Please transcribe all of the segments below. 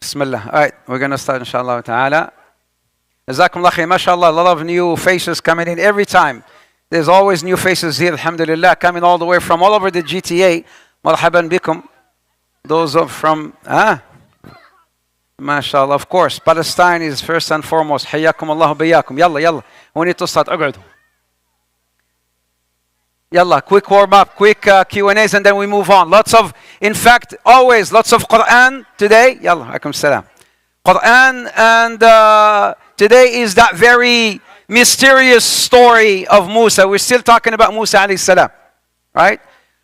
Bismillah. All right, we're going to start inshallah ta'ala. Jazakumullah khair. MashaAllah, a lot of new faces coming in every time. There's always new faces here, alhamdulillah, coming all the way from all over the GTA. Marhaban bikum. Those from, MashaAllah, of course. Palestine is first and foremost. Hayyakum Allah biyakum. Yalla, yalla. We need to start. Uq'udu. Yalla, quick warm up, quick Q&As, and then we move on. In fact, always lots of Quran today. Yalla, alaikum salam. Quran, and today is that very mysterious story of Musa. We're still talking about Musa alayhi salam, right?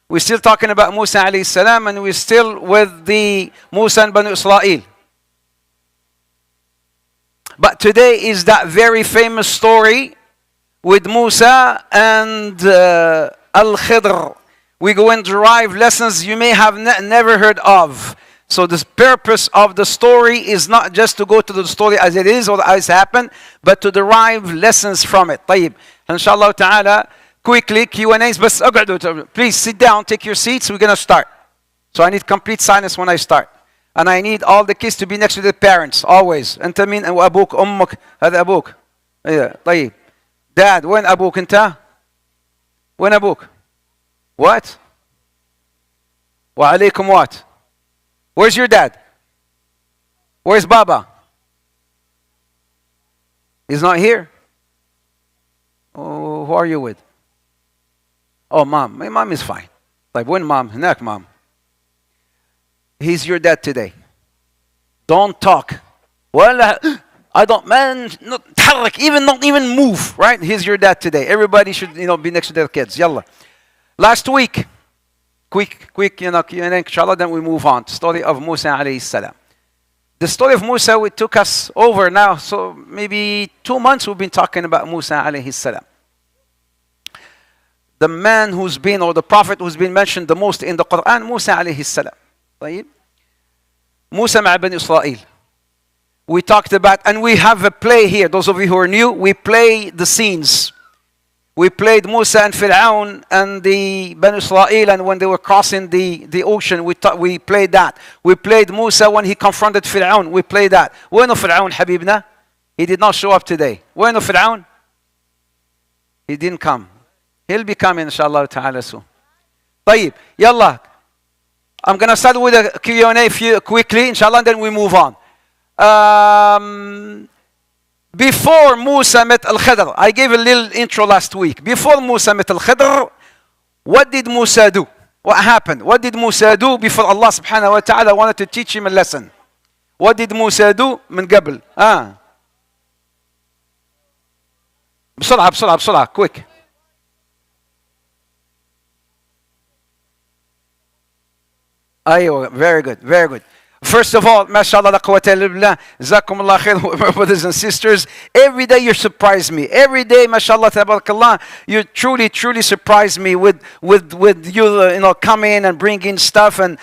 We're still talking about Musa alayhi salam, and we're still with the Musa and Banu Israel. But today is that very famous story with Musa and Al-Khidr. We go and derive lessons you may have never heard of. So the purpose of the story is not just to go to the story as it is or as it happened, but to derive lessons from it. طيب. Inshallah ta'ala, quickly, Q&As. Please sit down, take your seats. We're going to start. So I need complete silence when I start. And I need all the kids to be next to their parents, always. أنت مين وابوك أمك هذا أبوك. طيب. Dad, وين أبوك أنت؟ وين أبوك؟ What? وعليكم what? Where's your dad? Where's Baba? He's not here. Oh, who are you with? Oh, mom. My mom is fine. Like, when mom? هناك mom. He's your dad today. Don't talk. Well, I don't, man, not even move, right? He's your dad today. Everybody should, be next to their kids. Yalla. Last week, quick, inshallah, then we move on. Story of Musa alayhi salam. The story of Musa, it took us over now, so maybe 2 months we've been talking about Musa alayhi salam. The man who's been, or the prophet who's been mentioned the most in the Quran, Musa alayhi salam. طيب. Musa مع بني إسرائيل. We talked about, and we have a play here. Those of you who are new, we play the scenes. We played Musa and Fir'aun and the Banu Israel, and when they were crossing the ocean, we played that. We played Musa when he confronted Fir'aun. We played that. وينه فرعون حبيبنا? He did not show up today. وينه فرعون? He didn't come. He'll be coming inshallah ta'ala soon. طيب, يلا. I'm going to start with a Q&A quickly, inshallah, and then we move on. Before Musa met Al-Khidr, I gave a little intro last week. Before Musa met Al-Khidr, what did Musa do? What happened? What did Musa do before Allah subhanahu wa ta'ala wanted to teach him a lesson? What did Musa do من قبل? بسرعة, quick. أيوة, very good. First of all, mashallah, la quwwata illa billah, jazakumullah khair, my brothers and sisters. Every day you surprise me. Every day, mashallah, tabarakallah, you truly surprise me with you, coming and bringing stuff and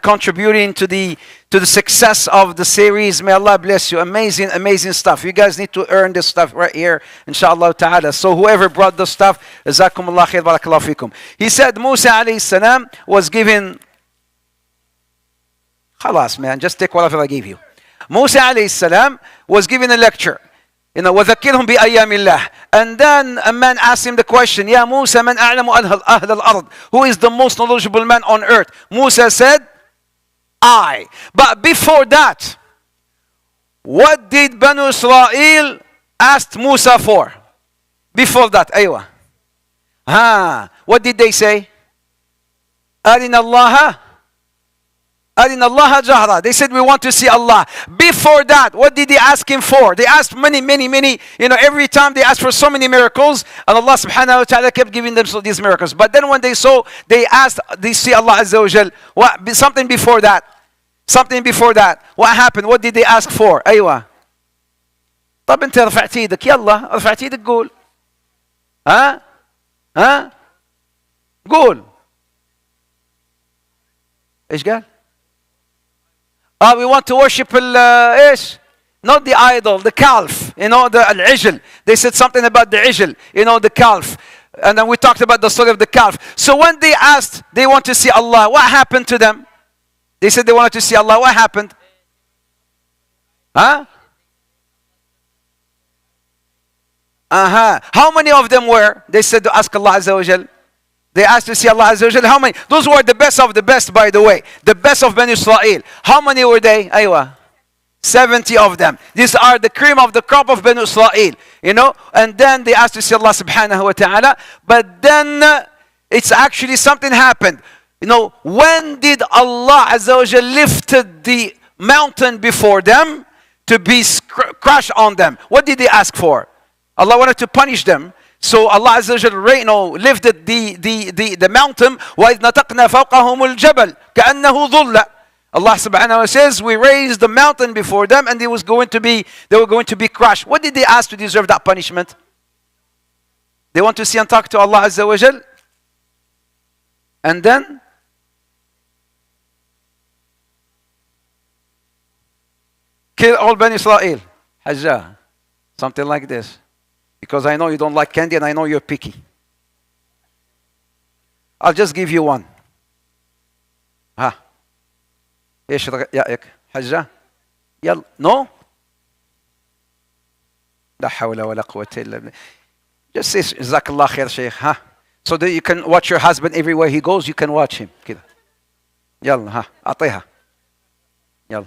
contributing to the success of the series. May Allah bless you. Amazing stuff. You guys need to earn this stuff right here, inshallah ta'ala. So whoever brought the stuff, jazakumullah khair, barakallahu fikum. He said Musa alayhi salam was given. Khalas, man, just take whatever I gave you. Musa alayhi salam was given a lecture. وَذَكِّرْهُمْ بِأَيَّامِ اللَّهِ. And then a man asked him the question, Ya Musa, مَنْ أَعْلَمُ أَهْلَ الْأَرْضِ. Who is the most knowledgeable man on earth? Musa said, I. But before that, what did Banu Israel ask Musa for? Before that, أيوة. What did they say? أَرِنَ اللَّهَ jahra. They said, we want to see Allah. Before that, what did they ask him for? They asked many. Every time they asked for so many miracles, and Allah subhanahu wa ta'ala kept giving them these miracles. But then when they saw, they asked, they see Allah azza wa jal. Something before that. What happened? What did they ask for? أيوة. طب انت رفعت ايدك. يلا رفعت ايدك قول. قول. ايش قال؟ We want to worship not the idol, the calf, the al-ijl. They said something about the ijl, the calf. And then we talked about the story of the calf. So when they asked, they want to see Allah, what happened to them? They said they wanted to see Allah. What happened? Huh? How many of them were? They said to ask Allah Azza wa Jal. They asked to see Allah Azza wa Jal. How many? Those were the best of the best, by the way. The best of Bani Israel. How many were they? Aywa. 70 of them. These are the cream of the crop of Bani Israel. You know? And then they asked to see Allah subhanahu wa ta'ala. But then it's actually something happened. You know, when did Allah Azza wa Jal lifted the mountain before them to be crushed on them? What did they ask for? Allah wanted to punish them. So Allah Azza wa Jal lifted the mountain. وَإِذْ نَتَقْنَا فَوْقَهُمُ الْجَبَلِ كَأَنَّهُ ظُلَّ. Allah subhanahu wa ta'ala says, we raised the mountain before them and they were going to be crushed. What did they ask to deserve that punishment? They want to see and talk to Allah Azza wa Jal. And then kill all Bani Israel. Hajjah. Something like this. Because I know you don't like candy and I know you're picky. I'll just give you one. ايش رأيك حجة؟ يلا. No? لا حول ولا قوة إلا بالله. Just say جزاك الله خير شيخ. So that you can watch your husband everywhere he goes, you can watch him كده. يلا أعطيها. يلا.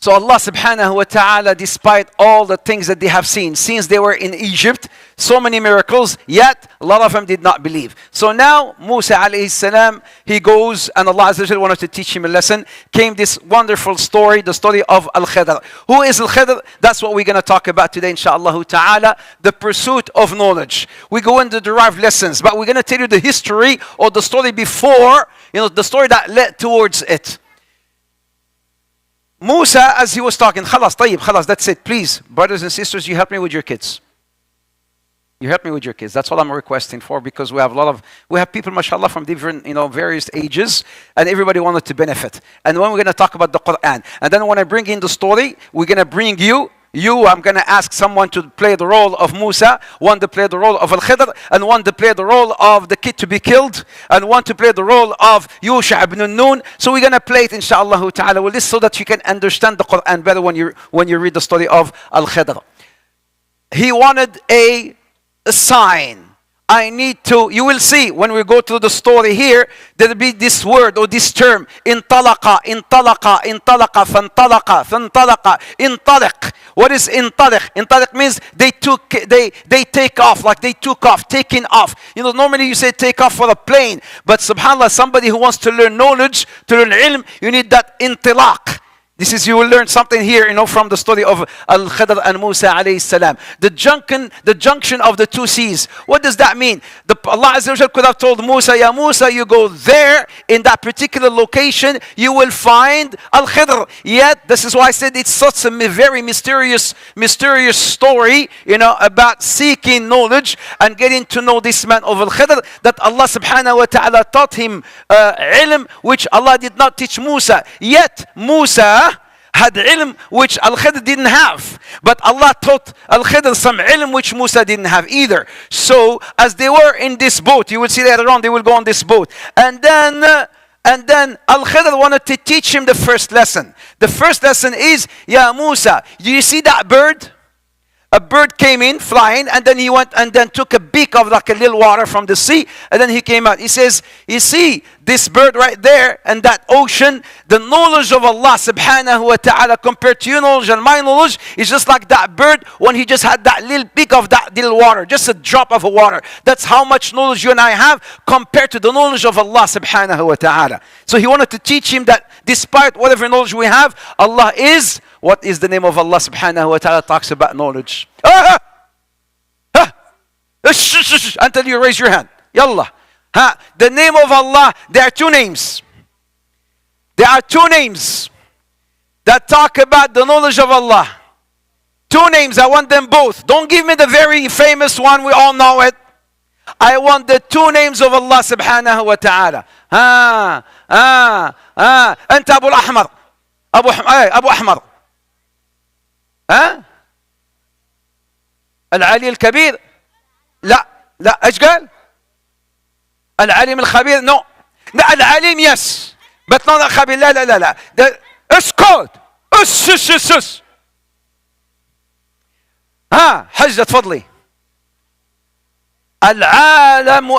So Allah subhanahu wa ta'ala, despite all the things that they have seen, since they were in Egypt, so many miracles, yet a lot of them did not believe. So now Musa alayhi salam, he goes and Allah Azza wa Jalla wanted to teach him a lesson. Came this wonderful story, the story of Al-Khidr. Who is Al-Khidr? That's what we're going to talk about today, inshaAllah ta'ala. The pursuit of knowledge. We go into derived lessons, but we're going to tell you the history or the story before, the story that led towards it. Musa, as he was talking, خلاص طيب خلاص, that's it. Please, brothers and sisters, you help me with your kids. You help me with your kids. That's all I'm requesting for, because we have people, mashallah, from different, various ages, and everybody wanted to benefit. And when we're going to talk about the Quran, and then when I bring in the story, we're going to bring I'm going to ask someone to play the role of Musa, one to play the role of Al-Khidr, and one to play the role of the kid to be killed, and one to play the role of Yusha ibn Nun. So we're going to play it, inshaAllah ta'ala, with this so that you can understand the Quran better when you read the story of Al-Khidr. He wanted a sign. You will see when we go through the story here, there will be this word or this term, intalaqa, fantalaqa, intaliq. What is intaliq? Intaliq means they take off, like they took off, taking off. Normally you say take off for a plane, but subhanAllah, somebody who wants to learn knowledge, to learn ilm, you need that intilaq. You will learn something here, from the story of Al-Khidr and Musa alayhi salam. The junction of the two seas. What does that mean? Allah Azza wa Jal could have told Musa, Ya Musa, you go there, in that particular location, you will find Al-Khidr. Yet, this is why I said it's such a very mysterious story, about seeking knowledge and getting to know this man of Al-Khidr, that Allah subhanahu wa ta'ala taught him ilm, which Allah did not teach Musa. Yet, Musa had ilm which Al-Khidr didn't have. But Allah taught Al-Khidr some ilm which Musa didn't have either. So, as they were in this boat, you will see later on, they will go on this boat. And then Al-Khidr wanted to teach him the first lesson. The first lesson is, Ya Musa, do you see that bird? A bird came in flying, and then he went and then took a beak of like a little water from the sea, and then he came out. He says, you see this bird right there and that ocean, the knowledge of Allah subhanahu wa ta'ala compared to your knowledge and my knowledge is just like that bird when he just had that little beak of that little water, just a drop of water. That's how much knowledge you and I have compared to the knowledge of Allah subhanahu wa ta'ala. So he wanted to teach him that despite whatever knowledge we have, Allah is. What is the name of Allah subhanahu wa ta'ala talks about knowledge? Until you raise your hand. Yallah. The name of Allah, there are two names. There are two names that talk about the knowledge of Allah. Two names, I want them both. Don't give me the very famous one, we all know it. I want the two names of Allah subhanahu wa ta'ala. أنت أبو الأحمر. أبو أحمر. العلي الكبير. لا ايش قال؟ العليم الخبير. No. العليم yes. But not الخبير. لا. اسكت. اس. ها حجة تفضلي. العالم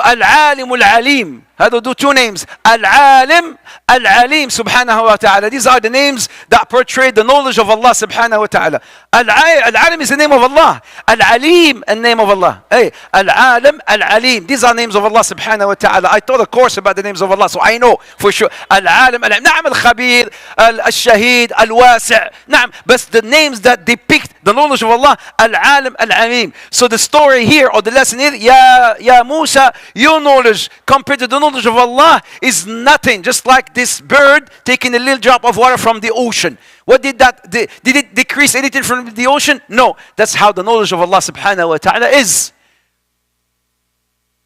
العليم. هذا do two names. العالم العليم سبحانه وتعالى. These are the names that portray the knowledge of Allah سبحانه وتعالى. العالم is the name of Allah. العليم the name of Allah. Hey, العالم العليم. These are names of Allah سبحانه وتعالى. I taught a course about the names of Allah, so I know for sure. العالم العليم. نعم الخبير, الشهيد, الواسع. نعم, but the names that depict the knowledge of Allah, العالم العليم. So the story here or the lesson is, Ya Musa, your knowledge compared to the knowledge of Allah is nothing. Just like this bird taking a little drop of water from the ocean. What did that, did it decrease anything from the ocean? No. That's how the knowledge of Allah subhanahu wa ta'ala is.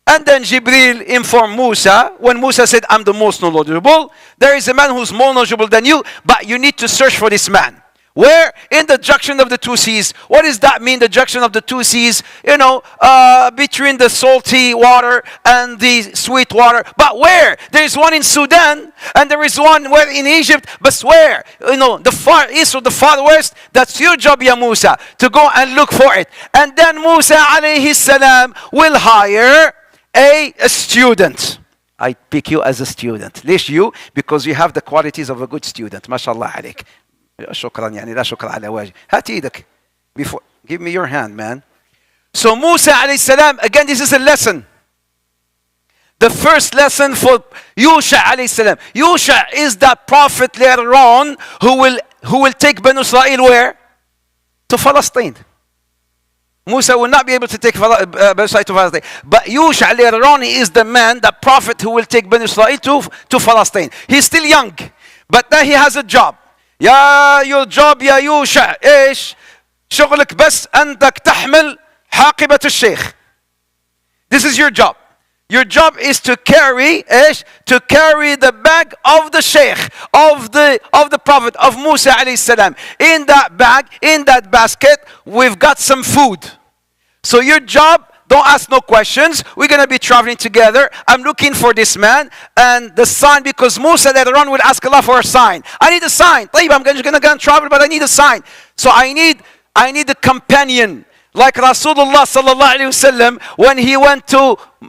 And then Jibril informed Musa, when Musa said, I'm the most knowledgeable, there is a man who's more knowledgeable than you, but you need to search for this man. Where? In the junction of the two seas. What does that mean, the junction of the two seas? You know, between the salty water and the sweet water. But where? There is one in Sudan, and there is one where in Egypt, but where? You know, the far east or the far west. That's your job, Ya Musa, to go and look for it. And then Musa alayhi salam will hire a student. I pick you as a student. ليش you? Because you have the qualities of a good student. ما شاء الله عليك. شكرا يعني لا شكر على واجب. هات ايدك. Before, give me your hand, man. So Musa alayhi salam, again this is a lesson. The first lesson for Yusha alayhi salam. Yusha is that prophet later on who will take Banu Israel where? To Palestine. Musa will not be able to take Banu Israel to Palestine. But Yusha later on is the man, the prophet who will take Banu Israel to Palestine. He's still young, but now he has a job. your job يا يوشع ايش؟ شغلك بس انك تحمل حاقبة الشيخ. This is your job. Your job is to carry ايش؟ To carry the bag of the sheikh, of the prophet, of Musa alayhi salam. In that bag, in that basket, we've got some food. So your job, don't ask no questions. We're going to be traveling together. I'm looking for this man. And the sign, because Musa later on will ask Allah for a sign. I need a sign. طيب, I'm going to go and travel, but I need a sign. So I need a companion. Like Rasulullah sallallahu alayhi wasallam, when he went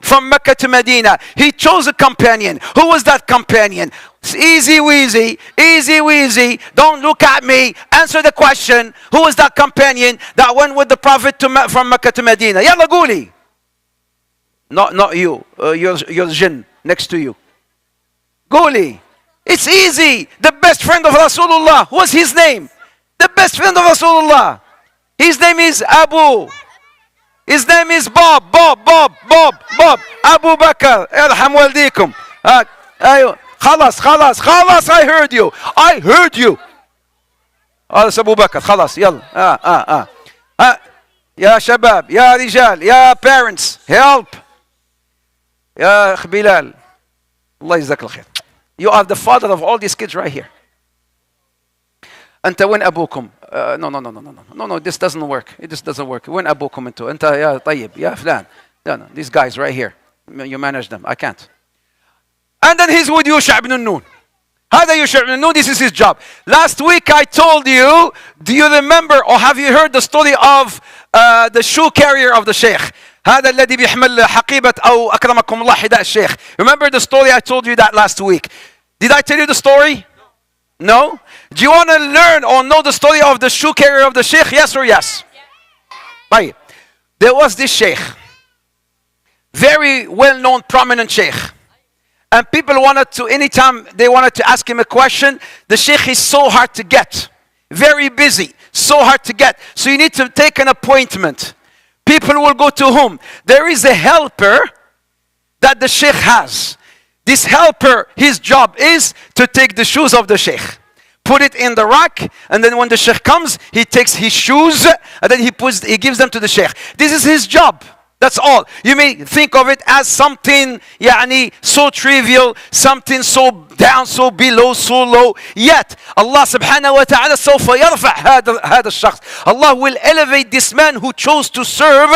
from Mecca to Medina, he chose a companion. Who was that companion? It's easy weasy. Don't look at me. Answer the question. Who was that companion that went with the Prophet from Mecca to Medina? Yalla guli. Not you. Your jinn next to you. Guli. It's easy. The best friend of Rasulullah. What's his name? The best friend of Rasulullah. His name is Abu. His name is Bob. Abu Bakr. ارحم والديكم. ايوه. خلاص I heard you. هذا أبو بكر. خلاص يلا. يا شباب, يا رجال, يا parents, help. يا أخ بلال. الله يجزاك الخير. You are the father of all these kids right here. أنت وين أبوكم؟ No, this doesn't work. It just doesn't work. وين أبوكم أنتوا؟ أنت يا طيب يا فلان. No, these guys right here. You manage them. I can't. And then he's with Yusha ibn Nun. هذا Yusha ibn Nun, this is his job. Last week I told you, do you remember or have you heard the story of the shoe carrier of the sheikh? هذا الذي بيحمل حقيبة أو أكرمكم الله حذاء الشيخ. Remember the story? I told you that last week. Did I tell you the story? No? Do you want to learn or know the story of the shoe carrier of the sheikh? Yes or yes? Right. There was this sheikh. Very well-known, prominent sheikh. And people anytime they wanted to ask him a question, the sheikh is so hard to get. Very busy. So hard to get. So you need to take an appointment. People will go to whom? There is a helper that the sheikh has. This helper, his job is to take the shoes of the sheikh, put it in the rack, and then when the sheikh comes, he takes his shoes, and then he gives them to the sheikh. This is his job. That's all. You may think of it as something so trivial, something so down, so below, so low. Yet, Allah subhanahu wa ta'ala سوف يرفع هذا الشخص. Allah will elevate this man who chose to serve.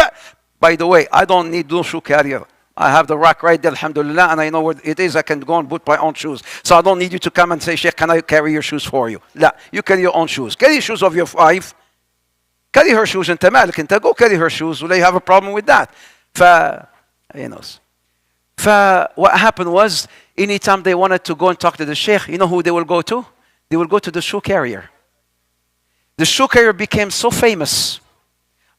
By the way, I don't need no shoe carrier. I have the rack right there, alhamdulillah, and I know where it is. I can go and put my own shoes. So I don't need you to come and say, Sheikh, can I carry your shoes for you? لا, you carry your own shoes. Carry the shoes of your wife. Carry her shoes. انت مالك انت, go carry her shoes. Will you have a problem with that? What happened was, anytime they wanted to go and talk to the Sheikh, you know who they will go to? They will go to the shoe carrier. The shoe carrier became so famous.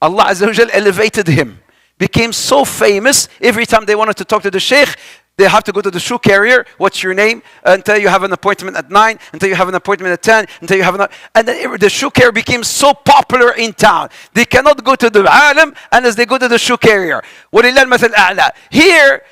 Allah Azza wa Jal elevated him. Became so famous, every time they wanted to talk to the Sheikh, they have to go to the shoe carrier. What's your name? Until you have an appointment at 9, until you have an appointment at 10, until you have an... And then the shoe carrier became so popular in town. They cannot go to the alim unless they go to the shoe carrier. وَلِلَّهِ الْمَثَلُ الْأَعْلَى. Here,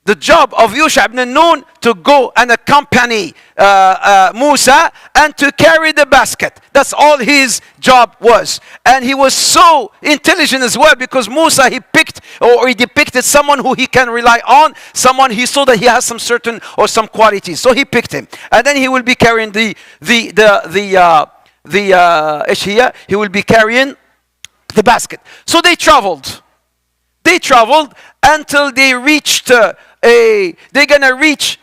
the job of Yusha ibn Nun to go and accompany Musa and to carry the basket. That's all his job was. And he was so intelligent as well, because Musa, he picked or he depicted someone who he can rely on, someone he saw that he has some certain or some qualities. So he picked him. And then he will be carrying he will be carrying the basket. So they traveled. They traveled until they reached they're gonna reach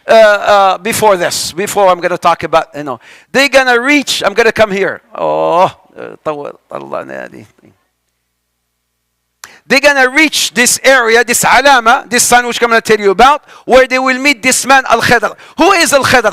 before I'm gonna talk about, they're gonna reach, I'm gonna come here. They're gonna reach this area, this alama, this sign which I'm gonna tell you about, where they will meet this man Al-Khidr. Who is Al-Khidr?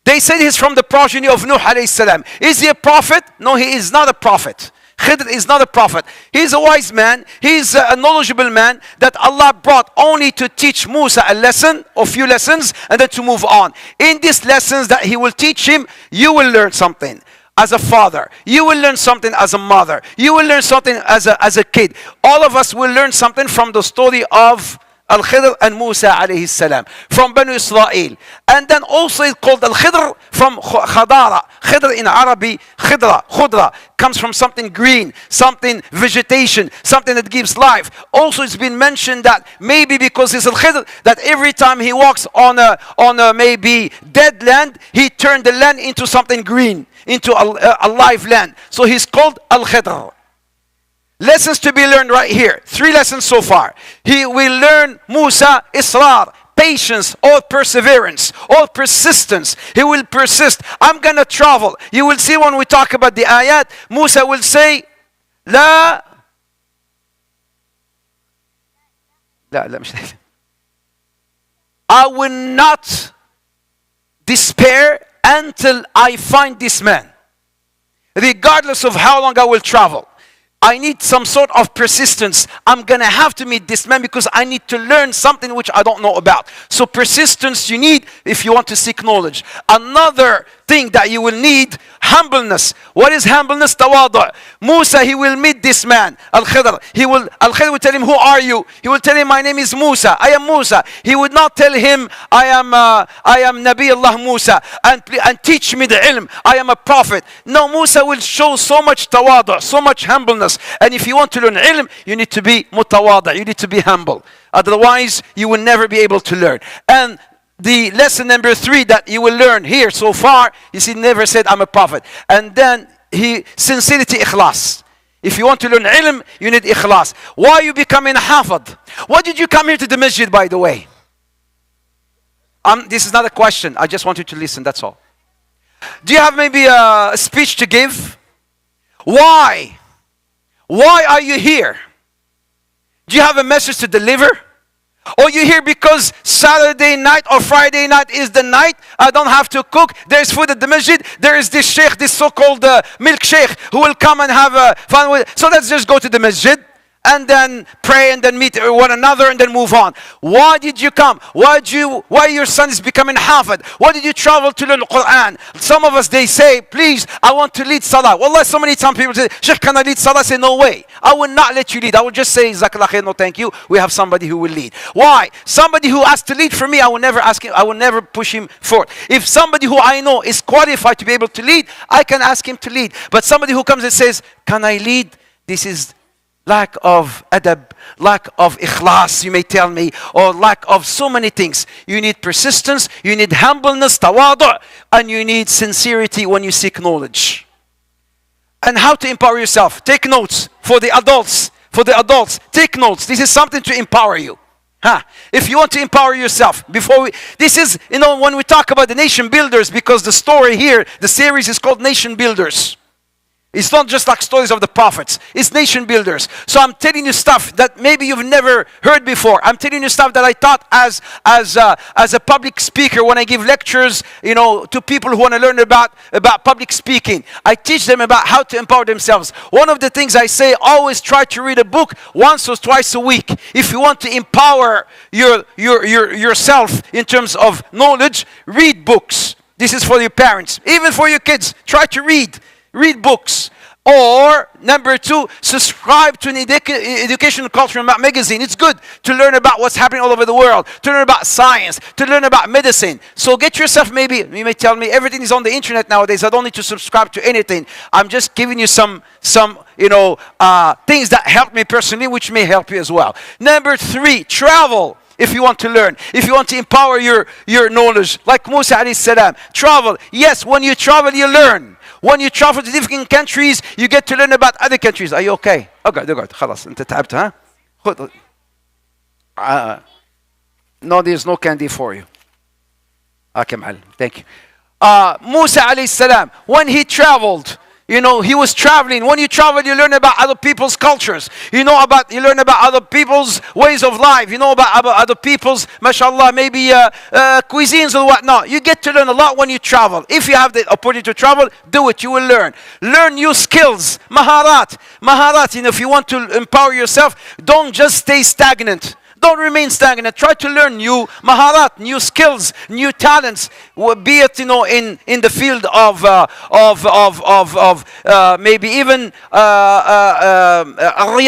They said he's from the progeny of Nuh alayhi salam. Is he a prophet? No, he is not a prophet. Khidr is not a prophet. He's a wise man. He's a knowledgeable man that Allah brought only to teach Musa a lesson, or few lessons, and then to move on. In these lessons that he will teach him, you will learn something as a father. You will learn something as a mother. You will learn something as a kid. All of us will learn something from the story of Al-Khidr and Musa alayhi salam, from Banu Israel. And then also it's called Al-Khidr from Khadara. Khidr in Arabic, khudra, comes from something green, something vegetation, something that gives life. Also it's been mentioned that maybe because he's Al-Khidr, that every time he walks on a maybe dead land, he turned the land into something green, into a live land. So he's called Al-Khidr. Lessons to be learned right here. 3 lessons so far. He will learn Musa Israr, patience or perseverance or persistence. He will persist. I'm going to travel. You will see when we talk about the ayat, Musa will say, لا مش I will not despair until I find this man. Regardless of how long I will travel. I need some sort of persistence. I'm going to have to meet this man because I need to learn something which I don't know about. So persistence you need if you want to seek knowledge. Another thing that you will need, humbleness. What is humbleness? Tawadu'. Musa, he will meet this man, Al-Khidr. Al-Khidr will tell him, who are you? He will tell him, my name is Musa. I am Musa. He would not tell him, I am Nabi Allah Musa, and teach me the ilm. I am a prophet. No, Musa will show so much tawadu', so much humbleness. And if you want to learn ilm, you need to be mutawada'. You need to be humble. Otherwise, you will never be able to learn. And the lesson number 3 that you will learn here so far is he never said, I'm a prophet. And then sincerity, ikhlas. If you want to learn ilm, you need ikhlas. Why are you becoming a hafid? Why did you come here to the masjid, by the way? This is not a question. I just want you to listen, that's all. Do you have maybe a speech to give? Why? Why are you here? Do you have a message to deliver? Or you here because Saturday night or Friday night is the night, I don't have to cook, there's food at the masjid, there is this sheikh, this so-called milk sheikh, who will come and have fun with, so let's just go to the masjid and then pray and then meet one another and then move on. Why did you come? Why your son is becoming hafid? Why did you travel to learn the Quran? Some of us, they say, please, I want to lead salah. Wallah, so many times people say, Sheikh, can I lead salah? I say, no way. I will not let you lead. I will just say, Jazakallah khair, no thank you. We have somebody who will lead. Why? Somebody who asks to lead for me, I will never ask him, I will never push him forward. If somebody who I know is qualified to be able to lead, I can ask him to lead. But somebody who comes and says, can I lead? This is lack of adab, lack of ikhlas, you may tell me, or lack of so many things. You need persistence, you need humbleness, tawadu', and you need sincerity when you seek knowledge. And how to empower yourself. Take notes for the adults. For the adults, take notes. This is something to empower you. Huh? If you want to empower yourself, this is, when we talk about the nation builders, because the story here, the series is called Nation Builders. It's not just like stories of the prophets. It's nation builders. So I'm telling you stuff that maybe you've never heard before. I'm telling you stuff that I taught as a public speaker when I give lectures, to people who want to learn about public speaking. I teach them about how to empower themselves. One of the things I say, always try to read a book once or twice a week. If you want to empower yourself in terms of knowledge, read books. This is for your parents. Even for your kids, try to read. Read books. Or, number 2, subscribe to an educational cultural magazine. It's good to learn about what's happening all over the world, to learn about science, to learn about medicine. So get yourself, maybe, you may tell me, everything is on the internet nowadays. I don't need to subscribe to anything. I'm just giving you some things that help me personally, which may help you as well. Number 3, travel. If you want to learn, if you want to empower your knowledge, like Musa alayhi salam, travel. Yes, when you travel, you learn. When you travel to different countries, you get to learn about other countries. Are you okay? اقعد خلاص انت تعبت ها؟ خذ. No, there's no candy for you. Okay, معلم. Thank you. Musa alayhi salam, when he traveled, he was traveling. When you travel, you learn about other people's cultures. You learn about other people's ways of life. You know about other people's, mashallah, maybe cuisines or whatnot. You get to learn a lot when you travel. If you have the opportunity to travel, do it. You will learn. Learn new skills. Maharat. If you want to empower yourself, don't just stay stagnant. Don't remain stagnant. Try to learn new maharat, new skills, new talents. Be it in the field of maybe even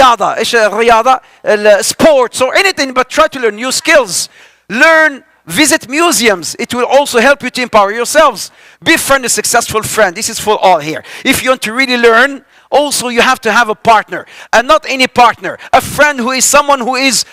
riyada, sports or anything. But try to learn new skills. Visit museums. It will also help you to empower yourselves. Befriend a successful friend. This is for all here. If you want to really learn, also you have to have a partner, and not any partner. A friend who is someone who is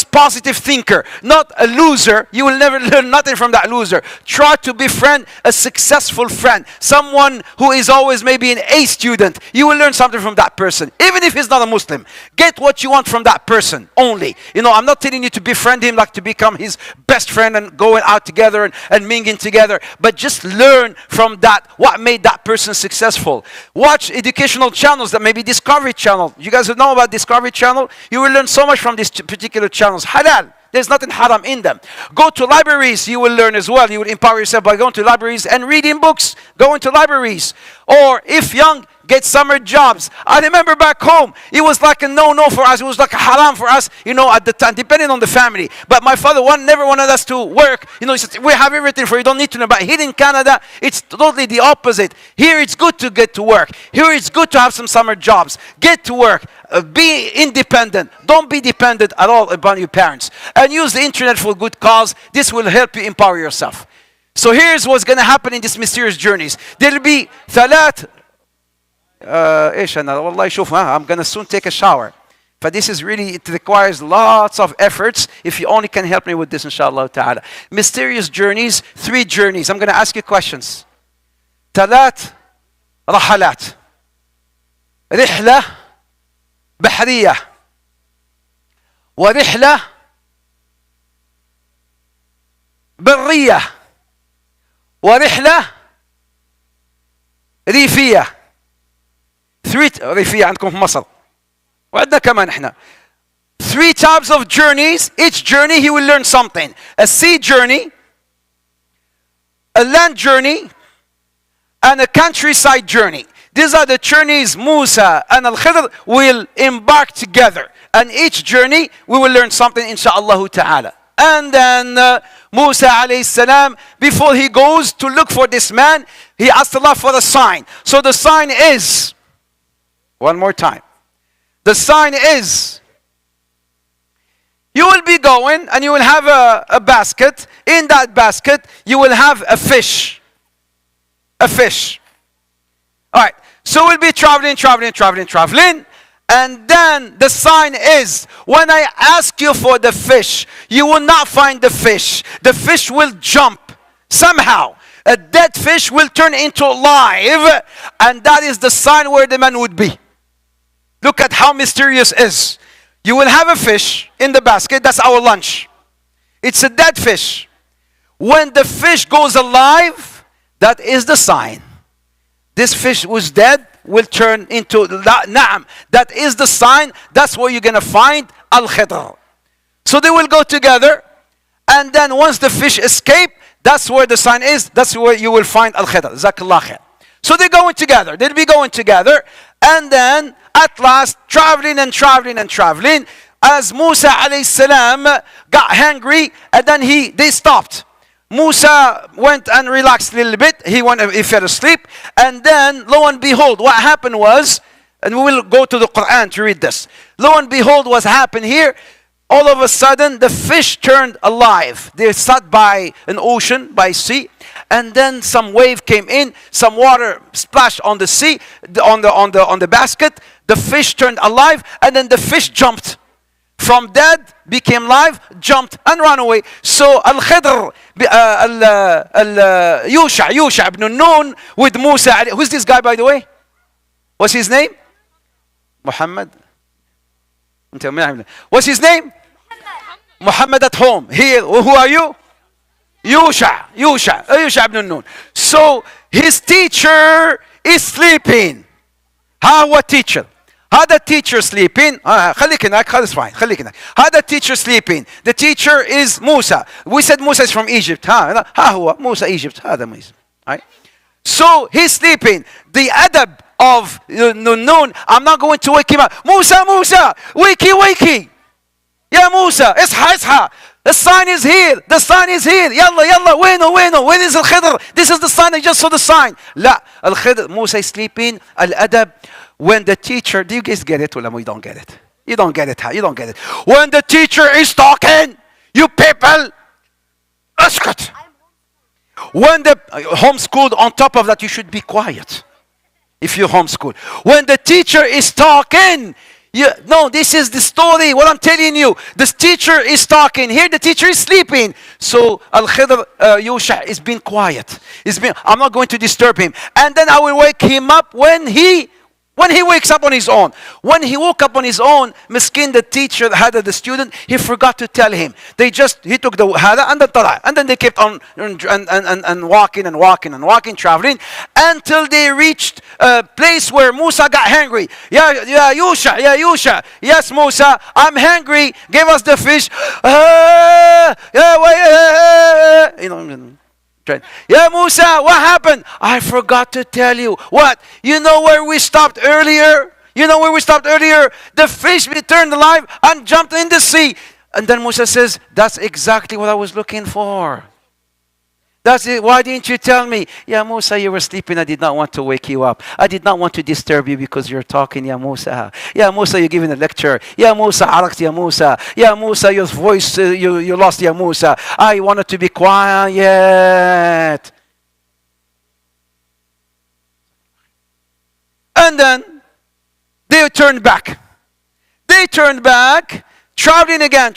positive thinker, not a loser. You will never learn nothing from that loser. Try to befriend a successful friend, someone who is always maybe an A student. You will learn something from that person, even if he's not a Muslim. Get what you want from that person only. I'm not telling you to befriend him like to become his best friend and going out together and mingling together, but just learn from that what made that person successful. Watch educational channels, that may be Discovery Channel. You guys know about Discovery Channel? You will learn so much from these particular channels. Halal. There's nothing haram in them. Go to libraries, you will learn as well. You will empower yourself by going to libraries and reading books. Go into libraries. Or if young, get summer jobs. I remember back home, it was like a no-no for us. It was like a haram for us, at the time, depending on the family. But my father never wanted us to work. He said, we have everything for you, don't need to know. But here in Canada, it's totally the opposite. Here it's good to get to work. Here it's good to have some summer jobs. Get to work. Be independent. Don't be dependent at all upon your parents. And use the internet for a good cause. This will help you empower yourself. So here's what's going to happen in these mysterious journeys. There'll be ثلاث I'm going to soon take a shower. But this is really, it requires lots of efforts. If you only can help me with this, inshallah ta'ala. Mysterious journeys, 3 journeys. I'm going to ask you questions. ثلاث رحلات. رحلة بحرية. ورحلة برية. ورحلة ريفية. 3 ريفية عندكم في مصر. وعندنا كمان احنا. 3 types of journeys. Each journey he will learn something. A sea journey, a land journey, and a countryside journey. These are the journeys Musa and Al-Khidr will embark together. And each journey we will learn something, insha'Allah ta'ala. And then Musa alayhi salam, before he goes to look for this man, he asked Allah for a sign. So the sign is, one more time. The sign is, you will be going and you will have a basket. In that basket, you will have a fish. A fish. All right. So we'll be traveling. And then the sign is, when I ask you for the fish, you will not find the fish. The fish will jump somehow. A dead fish will turn into live. And that is the sign where the man would be. Look at how mysterious it is. You will have a fish in the basket. That's our lunch. It's a dead fish. When the fish goes alive, that is the sign. This fish was dead will turn into na'am. That is the sign. That's where you're going to find al-khidr. So they will go together. And then once the fish escape, that's where the sign is. That's where you will find al-khidr. Jazakallah khair. So they're going together. They'll be going together. And then at last, traveling and traveling and traveling, as Musa alayhi salam got hungry, and then they stopped. Musa went and relaxed a little bit. He fell asleep. And then, lo and behold, what happened was, and we will go to the Quran to read this. Lo and behold, what happened here, all of a sudden, the fish turned alive. They sat by an ocean, by sea. And then some wave came in, some water splashed on the sea, on the basket. The fish turned alive, and then the fish jumped. From dead, became live, jumped and ran away. So Al-Khidr, Yusha ibn Nun with Musa. Who's this guy, by the way? What's his name? Muhammad. What's his name? Muhammad at home. Here, who are you? Yusha ibn Nun. So his teacher is sleeping. What teacher? هذا teacher sleeping. خليك هناك. خلاص fine. خليك هناك. هذا teacher sleeping. The teacher is Musa. We said Musa is from Egypt. هو موسى Egypt. هذا موسى. Right? So he's sleeping. The adab of Nun. I'm not going to wake him up. Musa, wakey. Ya Musa, اصحى. The sign is here. يلا. وينه. Where is Al-Khidr? This is the sign. I just saw the sign. لا. Al-Khidr. Musa is sleeping. Al-adab. When the teacher, do you guys get it? Well, you don't get it. You don't get it. When the teacher is talking, you people, اسكت. When the homeschooled, on top of that, you should be quiet. If you homeschool. When the teacher is talking, no, this is the story, what I'm telling you. This teacher is talking. Here the teacher is sleeping. So Al-Khidr, Yusha is being quiet. I'm not going to disturb him. And then I will wake him up when he wakes up on his own. When he woke up on his own, miskin, the teacher had the student, he forgot to tell him. He took the hada and the tala. And then they kept on and walking, traveling, until they reached a place where Musa got hungry. Ya Yusha. Yes, Musa, I'm hungry. Give us the fish. Yeah, Musa, what happened? I forgot to tell you. What? You know where we stopped earlier? The fish returned alive and jumped in the sea. And then Musa says, that's exactly what I was looking for. That's it. Why didn't you tell me? Yeah, Musa, you were sleeping. I did not want to wake you up. I did not want to disturb you because you're talking, Ya Musa. Yeah, Musa, you're giving a lecture. Yeah, Musa, عرقت Ya Musa. Yeah, Musa, your voice, you lost Ya Musa. I wanted to be quiet. And then they turned back. Traveling again,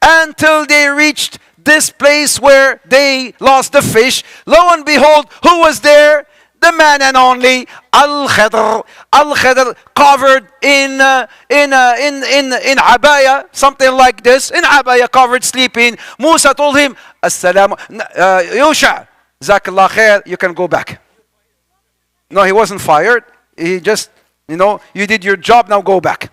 until they reached this place where they lost the fish. Lo and behold, who was there? The man and only Al-Khidr. Al-Khidr, covered in abaya, something like this. In abaya, covered, sleeping. Musa told him, Assalamu, Yusha, Jazakallah khair, you can go back. No, he wasn't fired. He just, you did your job, now go back.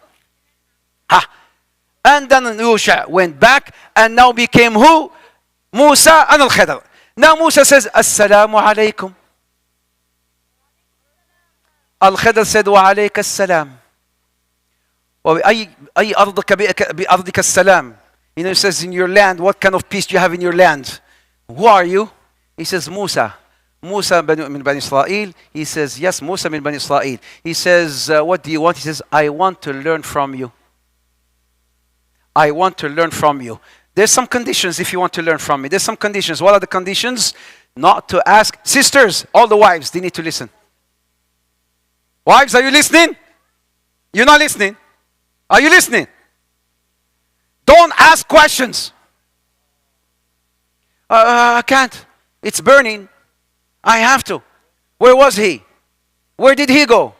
And then Yusha went back and now became who? Musa and Al-Khidr. Now Musa says, Assalamu alaikum. Al-Khidr said, Wa alayka as-salam. أي أرضك بأرضك السلام. He says, in your land, what kind of peace do you have in your land? Who are you? He says, Musa. Musa min Bani Israel. He says, yes, Musa min Bani Israel. He says, what do you want? He says, I want to learn from you. There's some conditions if you want to learn from me. There's some conditions. What are the conditions? Not to ask. Sisters, all the wives, they need to listen. Wives, are you listening? You're not listening. Are you listening? Don't ask questions. I can't. It's burning. I have to. Where was he? Where did he go?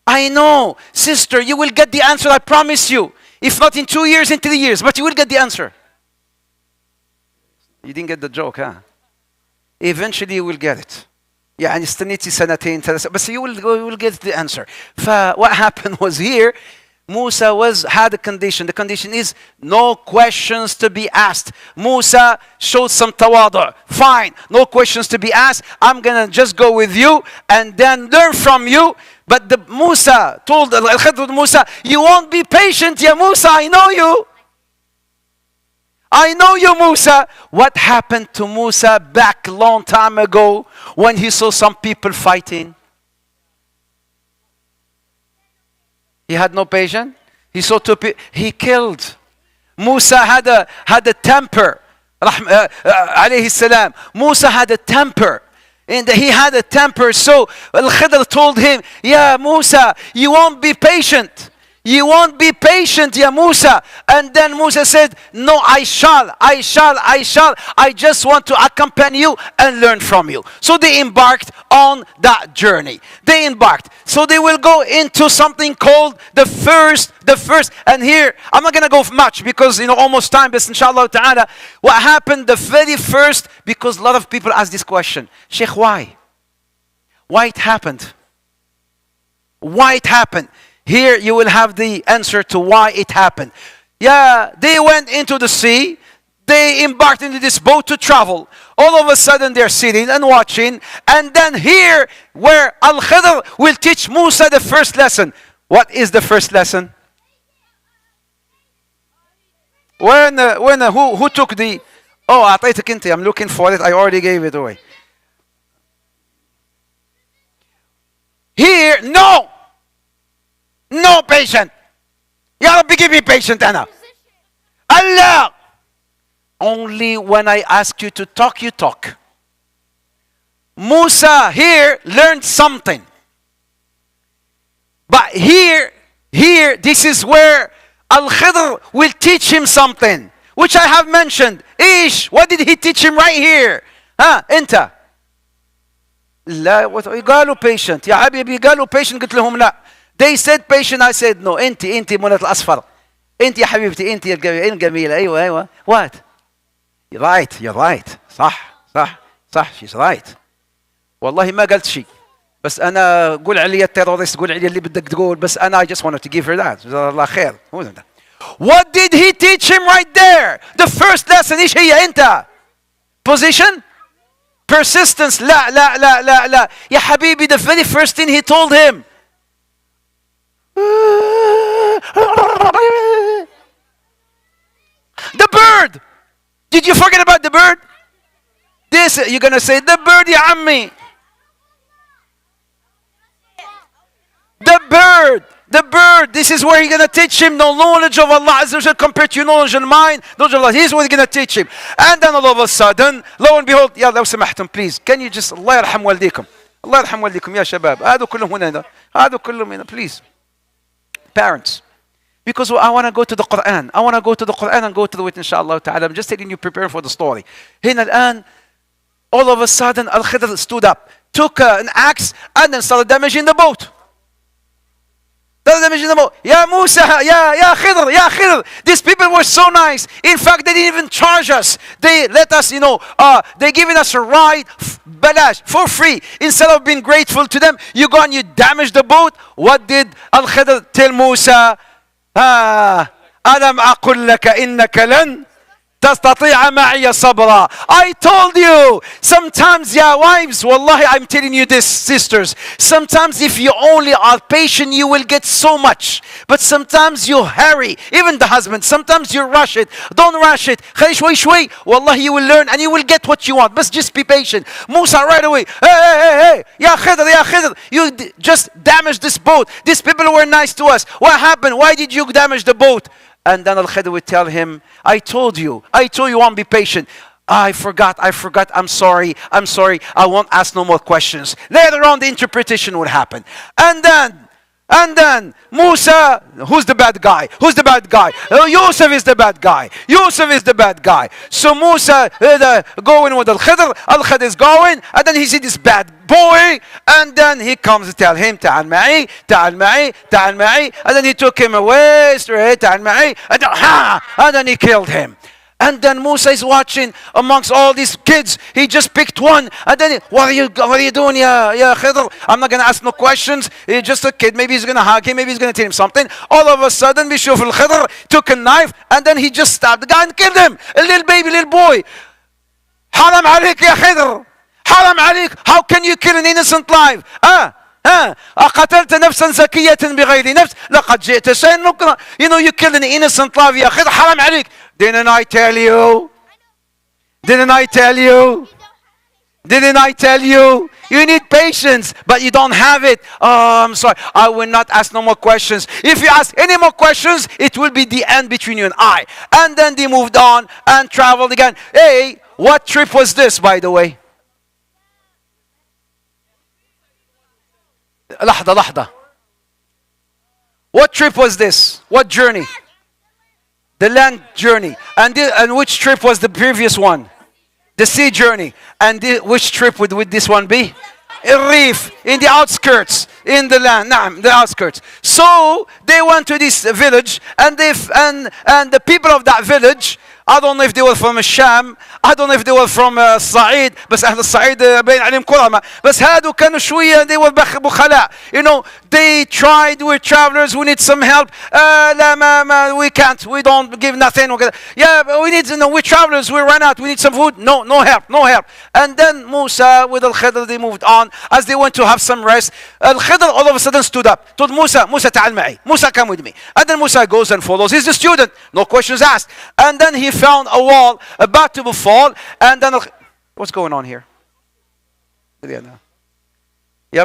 I know, sister, you will get the answer, I promise you. If not in 2 years, in 3 years, but you will get the answer. You didn't get the joke, huh? Eventually you will get it. يعني استنيتي سنتين ثلاثة بس you will get the answer. What happened was here, Musa had a condition. The condition is no questions to be asked. Musa showed some tawadu. Fine, no questions to be asked. I'm gonna just go with you and then learn from you. But Musa told Al-Khidr Musa, you won't be patient, ya Musa, I know you. I know you, Musa. What happened to Musa back a long time ago when he saw some people fighting? He had no patience. He saw two people. He killed. Musa had a temper. Alayhi salam. Musa had a temper. And he had a temper. So Al-Khidr told him, yeah, Musa, you won't be patient. You won't be patient, ya Musa. And then Musa said, no, I shall. I just want to accompany you and learn from you. So they embarked on that journey. They embarked. So they will go into something called the first. And here, I'm not going to go much because, almost time, but inshallah ta'ala, what happened the very first, because a lot of people ask this question, Sheikh, why? Why it happened? Why it happened? Here you will have the answer to why it happened. Yeah, they went into the sea. They embarked into this boat to travel. All of a sudden they're sitting and watching. And then here where Al-Khidr will teach Musa the first lesson. What is the first lesson? Who took the... Oh, أعطيتك أنت. I'm looking for it. I already gave it away. Here, no patient. Ya Rabbi, give me patient, Anna. Allah. Only when I ask you to talk, you talk. Musa here learned something. But here, this is where Al-Khidr will teach him something, which I have mentioned. What did he teach him right here? أنت. لا قالوا patient. يا حبيبي قالوا patient قلت لهم لا. They said patient, I said no. انت منى الاصفر. انت يا حبيبتي انت الجميله. ايوه. What? You're right. صح. She's right. والله ما قلت شيء. بس انا قول علي التيرورست، قول علي اللي بدك تقول، بس انا I just wanted to give her that. جزاه الله خير. What did he teach him right there? The first lesson ايش هي انت؟ Position? Persistence. لا. يا حبيبي, the very first thing he told him. The bird. Did you forget about the bird? You're going to say, the bird, ya ammi. The bird. This is where you're going to teach him the knowledge of Allah Azza wa Jal compared to your knowledge of mine. Knowledge of Allah. Here's what you're going to teach him. And then all of a sudden, lo and behold, ya لو سمحتم, please, can you just, Allah يرحم والديكم. الله يرحم والديكم يا شباب. هذا كلهم هنا, please. Parents, because I want to go to the Quran. I want to go to the Quran and go through it, inshallah ta'ala. I'm just telling you, prepare for the story. هنا الآن, all of a sudden, Al-Khidr stood up, took an axe, and then started damaging the boat. Ya Musa, ya Khidr. These people were so nice. In fact, they didn't even charge us. They let us, they giving us a ride, balash, for free. Instead of being grateful to them, you go and you damage the boat. What did Al-Khidr tell Musa? ألم أقل لك إنك لن تستطيع معي صبرا. I told you. Sometimes, yeah, wives, wallahi, I'm telling you this, sisters. Sometimes if you only are patient, you will get so much. But sometimes you hurry. Even the husband, sometimes you rush it. Don't rush it. خلي شوي. Wallahi, you will learn and you will get what you want. But just be patient. Musa right away. Hey. Ya Khidr. You just damaged this boat. These people were nice to us. What happened? Why did you damage the boat? And then Al-Khidr would tell him, I told you won't be patient. I forgot, I'm sorry. I won't ask no more questions. Later on, the interpretation would happen. And then And then Musa, who's the bad guy? Who's the bad guy? Yusuf is the bad guy. Yusuf is the bad guy. So Musa going with Al-Khidr. Al-Khidr is going, and then he sees this bad boy, and then he comes to tell him, تعال معي, تعال معي, تعال معي. And then he took him away straight, تعال معي, and then he killed him. And then Musa is watching amongst all these kids. He just picked one. And then, what are you doing, ya Khidr? I'm not going to ask no questions. He's just a kid. Maybe he's going to hug him. Maybe he's going to tell him something. All of a sudden, Bishuf al-Khidr took a knife. And then he just stabbed the guy and killed him. A little baby, little boy. Haram عليك ya Khidr. Haram عليك. How can you kill an innocent life? أقتلت نفسا زكية بغير نفس لقد جئت شيئا نكرا. You know, you killed an innocent life يا Khidr. حرام عليك. Didn't I tell you? Didn't I tell you? Didn't I tell you? You need patience, but you don't have it. Oh, I'm sorry. I will not ask no more questions. If you ask any more questions, it will be the end between you and I. And then they moved on and traveled again. Hey, what trip was this, by the way? لحظة. What trip was this? What journey? The land journey. And which trip was the previous one? The sea journey. And which trip would this one be? A reef, in the outskirts, in the land, the outskirts. So they went to this village, and the people of that village, I don't know if they were from الشام, I don't know if they were from الصعيد, بس أهل الصعيد باين عليهم كرماء. بس هادو كانوا شوية, they were بخلاء. You know, they tried, we're travelers, we need some help. لا we can't, we don't give nothing. Yeah, but we need, we're travelers, we ran out, we need some food. No help. And then Musa with Al-Khidr, they moved on. As they went to have some rest, Al-Khidr all of a sudden stood up, told Musa تعال معي. Musa, come with me. And then Musa goes and follows. He's the student, no questions asked. And then he found a wall about to fall, and then what's going on here? يا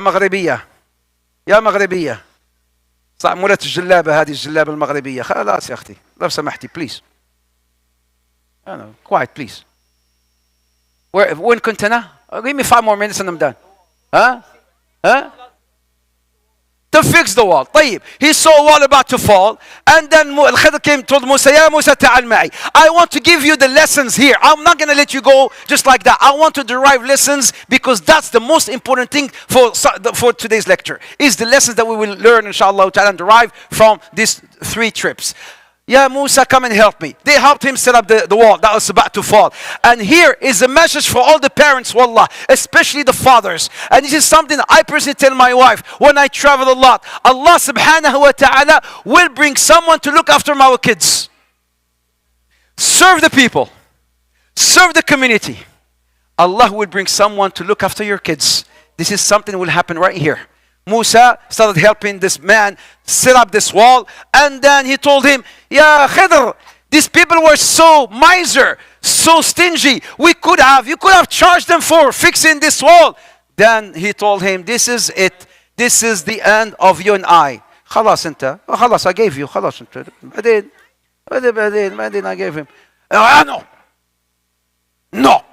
مغربية صعمولت الجلابة هذه الجلابة المغربية. خلاص يا أختي لو سمحتي please. Quiet please. وين كنت أنا? Give me 5 more minutes and I'm done. To fix the wall. طيب, he saw a wall about to fall, and then Al-Khidr came, told Musa, يا موسى تعال معي. I want to give you the lessons here. I'm not going to let you go just like that. I want to derive lessons, because that's the most important thing for today's lecture, is the lessons that we will learn, inshallah ta'ala, and derive from these 3 trips. Yeah, Musa, come and help me. They helped him set up the wall that was about to fall. And here is a message for all the parents, wallah, especially the fathers. And this is something I personally tell my wife when I travel a lot. Allah subhanahu wa ta'ala will bring someone to look after our kids. Serve the people. Serve the community. Allah will bring someone to look after your kids. This is something that will happen right here. Musa started helping this man set up this wall, and then he told him, Ya Khidr, these people were so miser, so stingy. You could have charged them for fixing this wall. Then he told him, this is it. This is the end of you and I. خلاص انت. خلاص I gave you. خلاص انت. بعدين I gave him. No.